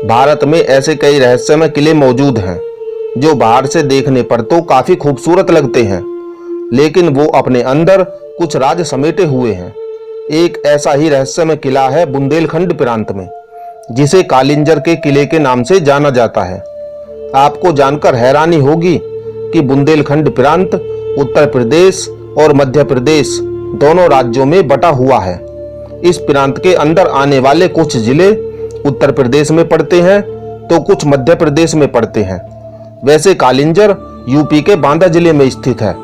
भारत में ऐसे कई रहस्यमय किले मौजूद हैं जो बाहर से देखने पर तो काफी खूबसूरत लगते हैं, लेकिन वो अपने अंदर कुछ राज समेटे हुए हैं। एक ऐसा ही रहस्यमय किला है बुंदेलखंड प्रांत में, जिसे कालिंजर के किले के नाम से जाना जाता है। आपको जानकर हैरानी होगी कि बुंदेलखंड प्रांत उत्तर प्रदेश और मध्य प्रदेश दोनों राज्यों में बटा हुआ है। इस प्रांत के अंदर आने वाले कुछ जिले उत्तर प्रदेश में पड़ते हैं तो कुछ मध्य प्रदेश में पड़ते हैं। वैसे कालिंजर यूपी के बांदा जिले में स्थित है।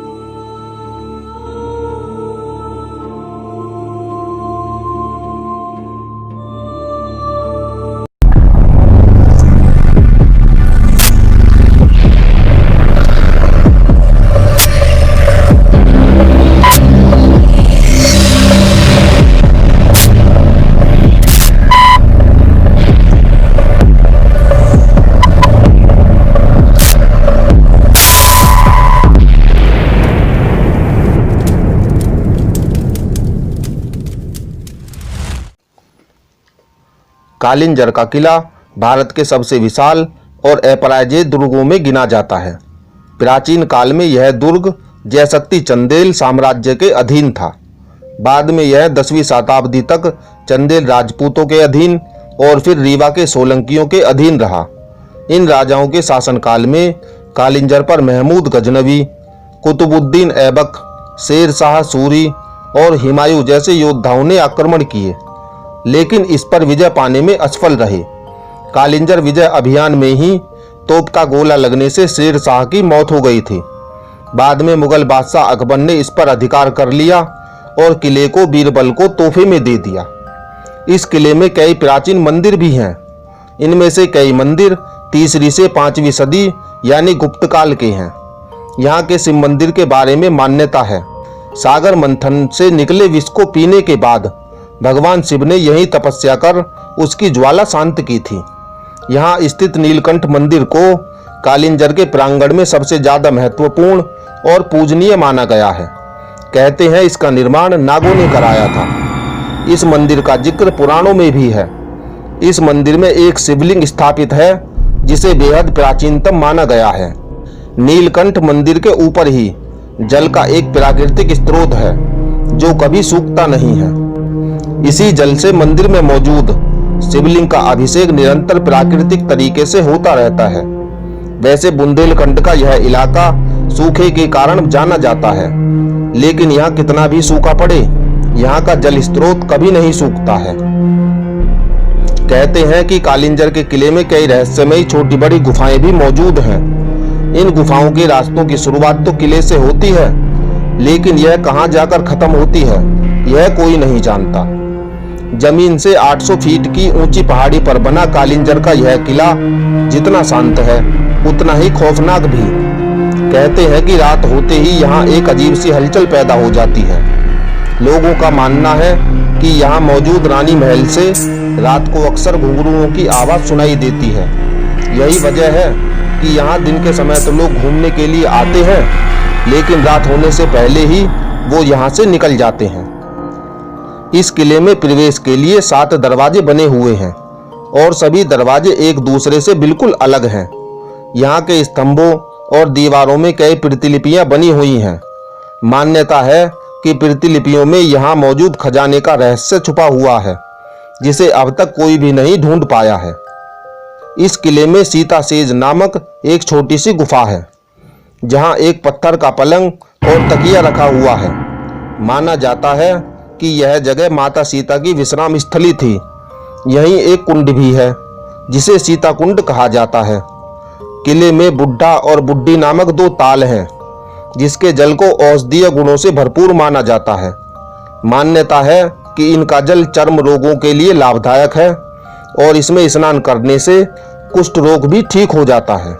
कालिंजर का किला भारत के सबसे विशाल और अपराजेय दुर्गों में गिना जाता है। प्राचीन काल में यह दुर्ग जयशक्ति चंदेल साम्राज्य के अधीन था। बाद में यह 10वीं शताब्दी तक चंदेल राजपूतों के अधीन और फिर रीवा के सोलंकियों के अधीन रहा। इन राजाओं के शासनकाल में कालिंजर पर महमूद गजनवी, कुतुबुद्दीन ऐबक, शेर शाह सूरी और हुमायूं जैसे योद्धाओं ने आक्रमण किए, लेकिन इस पर विजय पाने में असफल रहे। कालिंजर विजय अभियान में ही तोप का गोला लगने से शेर शाह की मौत हो गई थी। बाद में मुगल बादशाह अकबर ने इस पर अधिकार कर लिया और किले को बीरबल को तोहफे में दे दिया। इस किले में कई प्राचीन मंदिर भी हैं। इनमें से कई मंदिर 3वीं से 5वीं सदी यानी गुप्त काल के हैं। यहाँ के शिव मंदिर के बारे में मान्यता है, सागर मंथन से निकले विष को पीने के बाद भगवान शिव ने यही तपस्या कर उसकी ज्वाला शांत की थी। यहाँ स्थित नीलकंठ मंदिर को कालिंजर के प्रांगण में सबसे ज्यादा महत्वपूर्ण और पूजनीय माना गया है। कहते हैं इसका निर्माण नागों ने कराया था। इस मंदिर का जिक्र पुराणों में भी है। इस मंदिर में एक शिवलिंग स्थापित है जिसे बेहद प्राचीनतम माना गया है। नीलकंठ मंदिर के ऊपर ही जल का एक प्राकृतिक स्रोत है जो कभी सूखता नहीं है। इसी जल से मंदिर में मौजूद शिवलिंग का अभिषेक निरंतर प्राकृतिक तरीके से होता रहता है। वैसे बुंदेलखंड का यह इलाका सूखे के कारण जाना जाता है, लेकिन यहाँ कितना भी सूखा पड़े, यहाँ का जल स्रोत कभी नहीं सूखता है। कहते हैं कि कालिंजर के किले में कई रहस्यमयी छोटी बड़ी गुफाएं भी मौजूद हैं। इन गुफाओं के रास्तों की शुरुआत तो किले से होती है, लेकिन यह कहाँ जाकर खत्म होती है यह कोई नहीं जानता। जमीन से 800 फीट की ऊंची पहाड़ी पर बना कालिंजर का यह किला जितना शांत है उतना ही खौफनाक भी। कहते हैं कि रात होते ही यहाँ एक अजीब सी हलचल पैदा हो जाती है। लोगों का मानना है कि यहाँ मौजूद रानी महल से रात को अक्सर घुंघरूओं की आवाज सुनाई देती है। यही वजह है कि यहाँ दिन के समय तो लोग घूमने के लिए आते हैं, लेकिन रात होने से पहले ही वो यहाँ से निकल जाते हैं। इस किले में प्रवेश के लिए 7 दरवाजे बने हुए हैं और सभी दरवाजे एक दूसरे से बिल्कुल अलग हैं। यहाँ के स्तंभों और दीवारों में कई प्रतिलिपियां बनी हुई हैं। मान्यता है कि प्रतिलिपियों में यहाँ मौजूद खजाने का रहस्य छुपा हुआ है, जिसे अब तक कोई भी नहीं ढूंढ पाया है। इस किले में सीता सेज नामक एक छोटी सी गुफा है, जहाँ एक पत्थर का पलंग और तकिया रखा हुआ है। माना जाता है कि यह जगह माता सीता की विश्राम स्थली थी। यहीं एक कुंड भी है जिसे सीता कुंड कहा जाता है। किले में बुढ़ा और बुड्ढी नामक 2 ताल हैं, जिसके जल को औषधीय गुणों से भरपूर माना जाता है। मान्यता है कि इनका जल चर्म रोगों के लिए लाभदायक है और इसमें स्नान करने से कुष्ठ रोग भी ठीक हो जाता है।